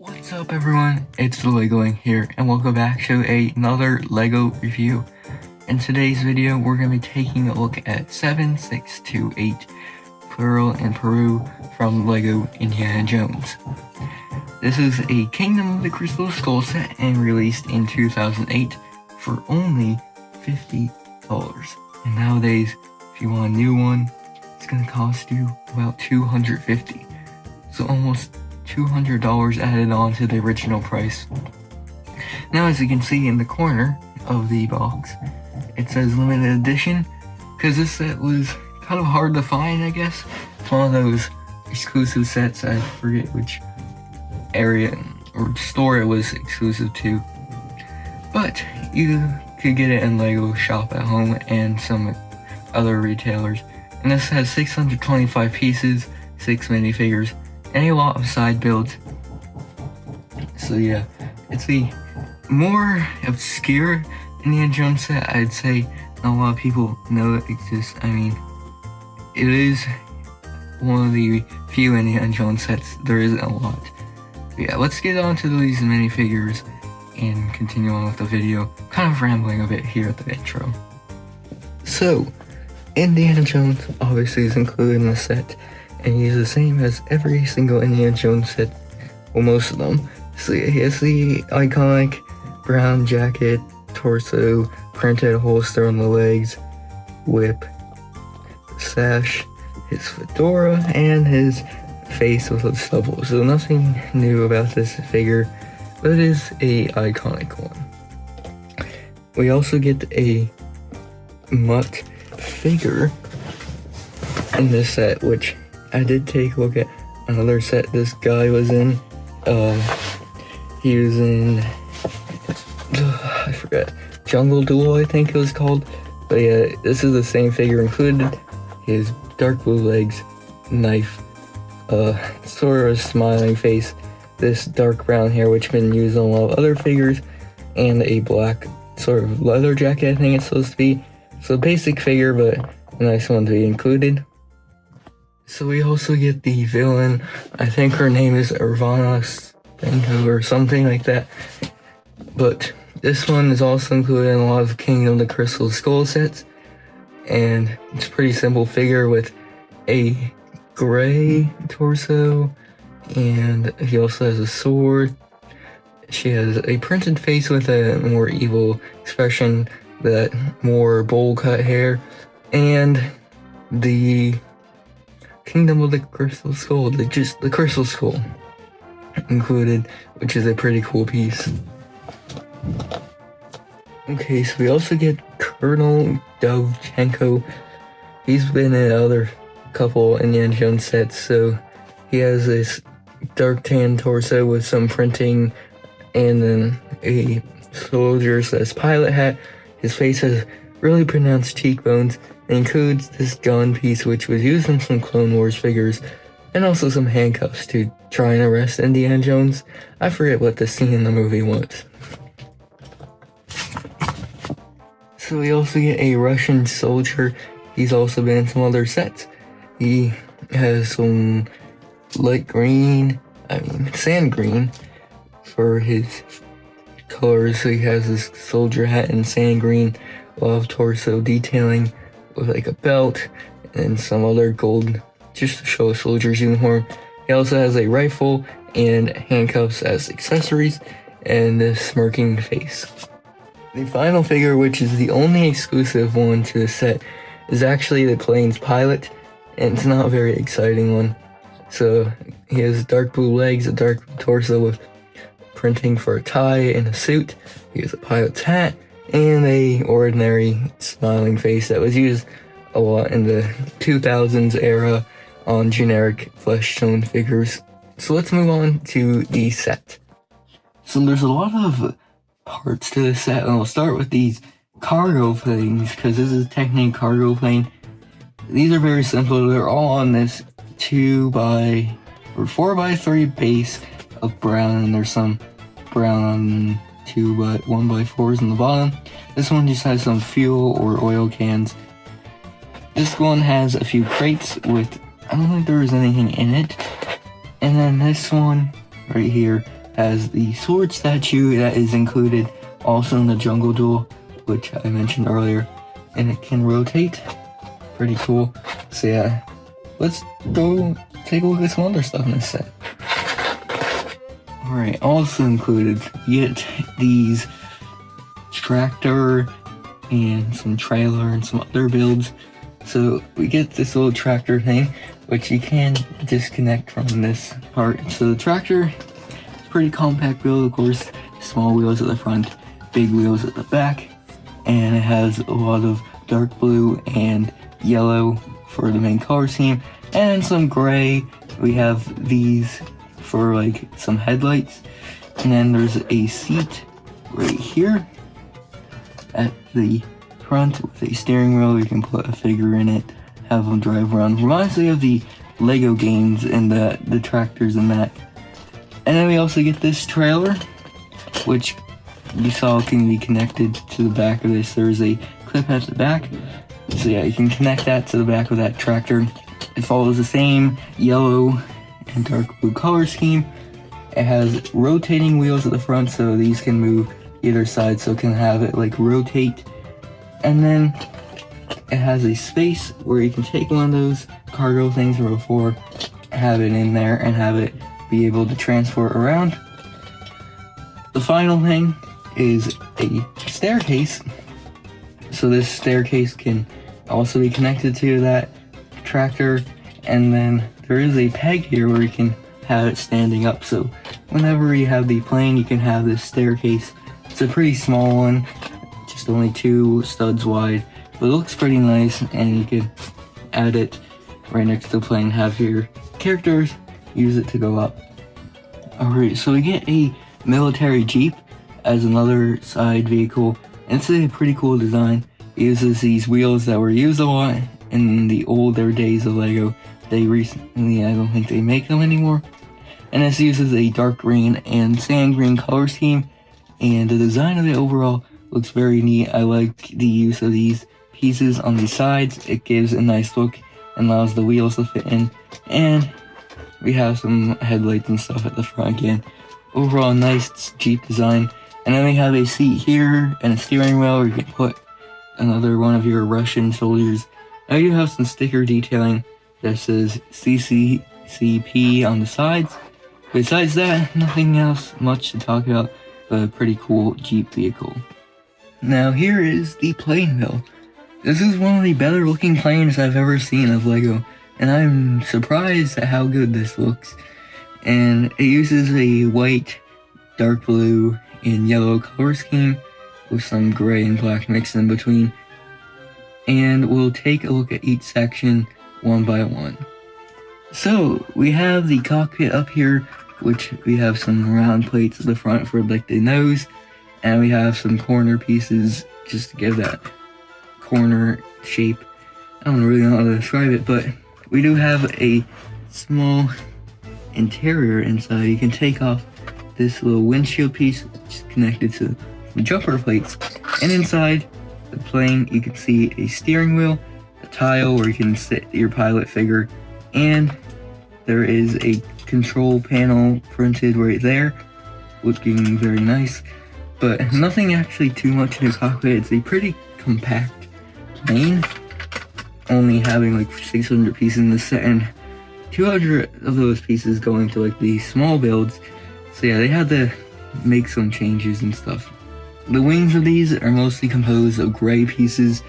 What's up everyone, it's the Legoing here and welcome back to another Lego review. In today's video we're going to be taking a look at 7628 Peril and Peru from Lego Indiana Jones. This is a Kingdom of the Crystal Skull set and released in 2008 for only $50. And nowadays if you want a new one it's going to cost you about $250, so almost $200 added on to the original price. Now as you can see in the corner of the box, it says limited edition, because this set was kind of hard to find, I guess. It's one of those exclusive sets, I forget which area or store it was exclusive to. But you could get it in Lego Shop at Home and some other retailers. And this has 625 pieces, 6 minifigures, and a lot of side builds. So yeah, it's a more obscure Indiana Jones set. I'd say not a lot of people know it exists. I mean, it is one of the few Indiana Jones sets there isn't a lot. But yeah, let's get on to these minifigures and continue on with the video. Kind of rambling a bit here at the intro. So, Indiana Jones obviously is included in the set, and he's the same as every single Indiana Jones set, well most of them. So he has the iconic brown jacket, torso, printed holster on the legs, whip, sash, his fedora, and his face with a stubble. So nothing new about this figure, but it is a iconic one. We also get a Mutt figure in this set, which I did take a look at another set this guy was in. He was in, I forgot, Jungle Duel I think it was called. But yeah, this is the same figure included. His dark blue legs, knife, sort of a smiling face, this dark brown hair which has been used on a lot of other figures, and a black sort of leather jacket I think it's supposed to be. So basic figure, but a nice one to be included. So we also get the villain. I think her name is Dovchenko or something like that. But this one is also included in a lot of Kingdom of the Crystal Skull sets. And it's a pretty simple figure with a gray torso. And he also has a sword. She has a printed face with a more evil expression, that more bowl cut hair. And the Kingdom of the Crystal Skull, the Crystal Skull included, which is a pretty cool piece. Okay, so we also get Colonel Dovchenko. He's been in other couple Indiana Jones sets, so he has this dark tan torso with some printing, and then a soldier/pilot hat. His face has really pronounced cheekbones. It includes this gun piece which was used in some Clone Wars figures, and also some handcuffs to try and arrest Indiana Jones. I forget what the scene in the movie was. So we also get a Russian soldier. He's also been in some other sets. He has some light green, sand green for his colors. So he has this soldier hat and sand green, a lot of torso detailing with like a belt and some other gold just to show a soldier's uniform. He also has a rifle and handcuffs as accessories, and this smirking face. The final figure, which is the only exclusive one to the set, is actually the plane's pilot, and it's not a very exciting one. So he has dark blue legs, a dark torso with printing for a tie and a suit. He has a pilot's hat and a ordinary smiling face that was used a lot in the 2000s era on generic flesh tone figures. So let's move on to the set. So there's a lot of parts to the set, and I'll start with these cargo planes, because this is technically a cargo plane. These are very simple. They're all on this 4x3 base of brown, and there's some brown 1x4s on the bottom. This one just has some fuel or oil cans. This one has a few crates with, I don't think there was anything in it. And then this one right here has the sword statue that is included also in the jungle duel, which I mentioned earlier, and it can rotate. Pretty cool. So yeah, let's go take a look at some other stuff in this set. Alright, also included, you get these tractor and some trailer and some other builds. So we get this little tractor thing, which you can disconnect from this part. So the tractor is pretty compact build, of course, small wheels at the front, big wheels at the back, and it has a lot of dark blue and yellow for the main color scheme, and some gray. We have these for like some headlights, and then there's a seat right here at the front with a steering wheel. You can put a figure in it, have them drive around. Reminds me of the Lego games and the tractors and that. And then we also get this trailer, which you saw can be connected to the back of this. There's a clip at the back, so yeah, you can connect that to the back of that tractor. It follows the same yellow and dark blue color scheme. It has rotating wheels at the front, so these can move either side, so it can have it like rotate. And then it has a space where you can take one of those cargo things from before, have it in there, and have it be able to transport around. The final thing is a staircase. So this staircase can also be connected to that tractor, and then there is a peg here where you can have it standing up, so whenever you have the plane you can have this staircase. It's a pretty small one, just only 2 studs wide, but it looks pretty nice, and you can add it right next to the plane, have your characters use it to go up. Alright, so we get a military jeep as another side vehicle, and it's a pretty cool design. It uses these wheels that were used a lot in the older days of Lego. They recently, I don't think they make them anymore. And this uses a dark green and sand green color scheme, and the design of it overall looks very neat. I like the use of these pieces on the sides. It gives a nice look and allows the wheels to fit in. And we have some headlights and stuff at the front again. Overall, nice Jeep design. And then we have a seat here and a steering wheel where you can put another one of your Russian soldiers. Now you have some sticker detailing that says CCCP on the sides. Besides that, nothing else much to talk about, but a pretty cool Jeep vehicle. Now here is the plane build. This is one of the better looking planes I've ever seen of Lego, and I'm surprised at how good this looks. And it uses a white, dark blue, and yellow color scheme with some gray and black mixed in between. And we'll take a look at each section one by one. So we have the cockpit up here, which we have some round plates at the front for like the nose, and we have some corner pieces just to give that corner shape. I don't really know how to describe it, but we do have a small interior inside. You can take off this little windshield piece, which is connected to the jumper plates, and inside the plane you can see a steering wheel, a tile where you can sit your pilot figure, and there is a control panel printed right there, looking very nice, but nothing actually too much in the cockpit. It's a pretty compact plane, only having like 600 pieces in the set, and 200 of those pieces going to like the small builds. So yeah, they had to make some changes and stuff. The wings of these are mostly composed of gray pieces,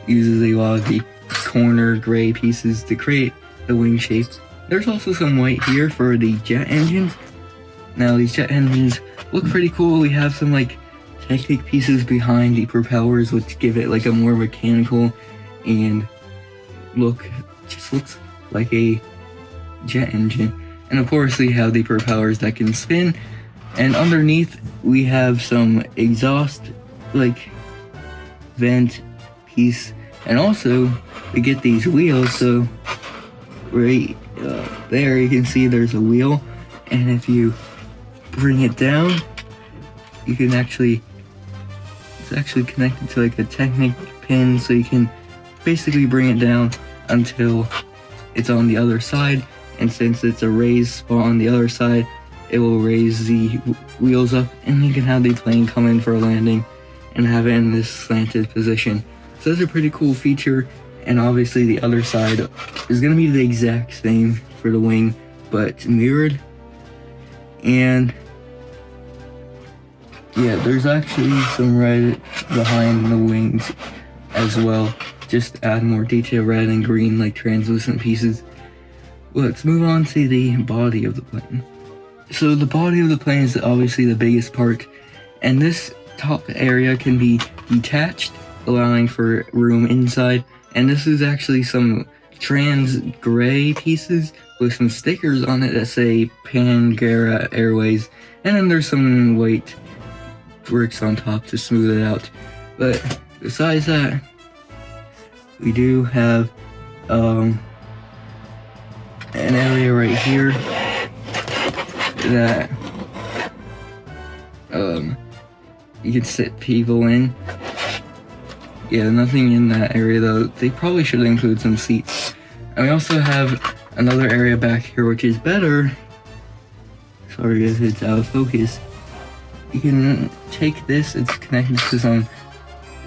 uses a lot of the corner gray pieces to create the wing shape. There's also some white here for the jet engines. Now these jet engines look pretty cool. We have some like Technic pieces behind the propellers, which give it like a more mechanical and look, just looks like a jet engine. And of course we have the propellers that can spin, and underneath we have some exhaust like vent piece, and also we get these wheels. So right there you can see there's a wheel, and if you bring it down you can actually, it's actually connected to like a Technic pin, so you can basically bring it down until it's on the other side. And since it's a raised spot on the other side, it will raise the wheels up, and you can have the plane come in for a landing and have it in this slanted position. So that's a pretty cool feature, and obviously the other side is going to be the exact same for the wing, but mirrored. And yeah, there's actually some red behind the wings as well, just to add more detail, red and green like translucent pieces. Let's move on to the body of the plane. So the body of the plane is obviously the biggest part, and this top area can be detached, allowing for room inside. And this is actually some trans gray pieces with some stickers on it that say Pangera Airways, and then there's some white bricks on top to smooth it out. But besides that, we do have an area right here that you can sit people in. Yeah, nothing in that area though. They probably should include some seats. And we also have another area back here which is better. Sorry if it's out of focus. You can take this, it's connected to some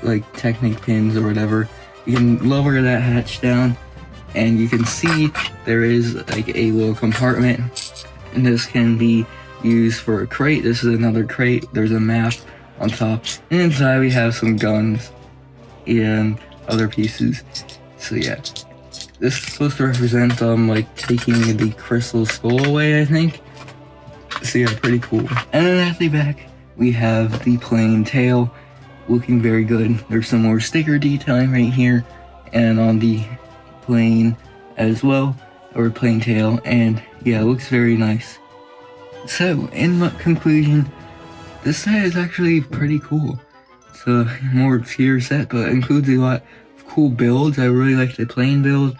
like Technic pins or whatever. You can lower that hatch down, and you can see there is like a little compartment, and this can be used for a crate. This is another crate. There's a map on top, and inside we have some guns and other pieces. So yeah, this is supposed to represent like taking the crystal skull away, I think. So yeah, pretty cool. And then at the back we have the plain tail, looking very good. There's some more sticker detailing right here and on the plane as well, or plain tail, and yeah, it looks very nice. So in conclusion, this set is actually pretty cool. It's a more obscure set, but includes a lot of cool builds. I really like the plane build,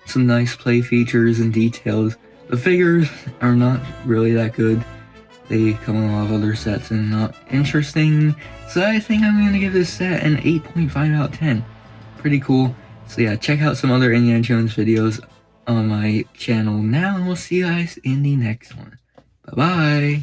some nice play features and details. The figures are not really that good. They come in a lot of other sets and not interesting. So I think I'm going to give this set an 8.5 out of 10. Pretty cool. So yeah, check out some other Indiana Jones videos on my channel now, and we'll see you guys in the next one. Bye bye!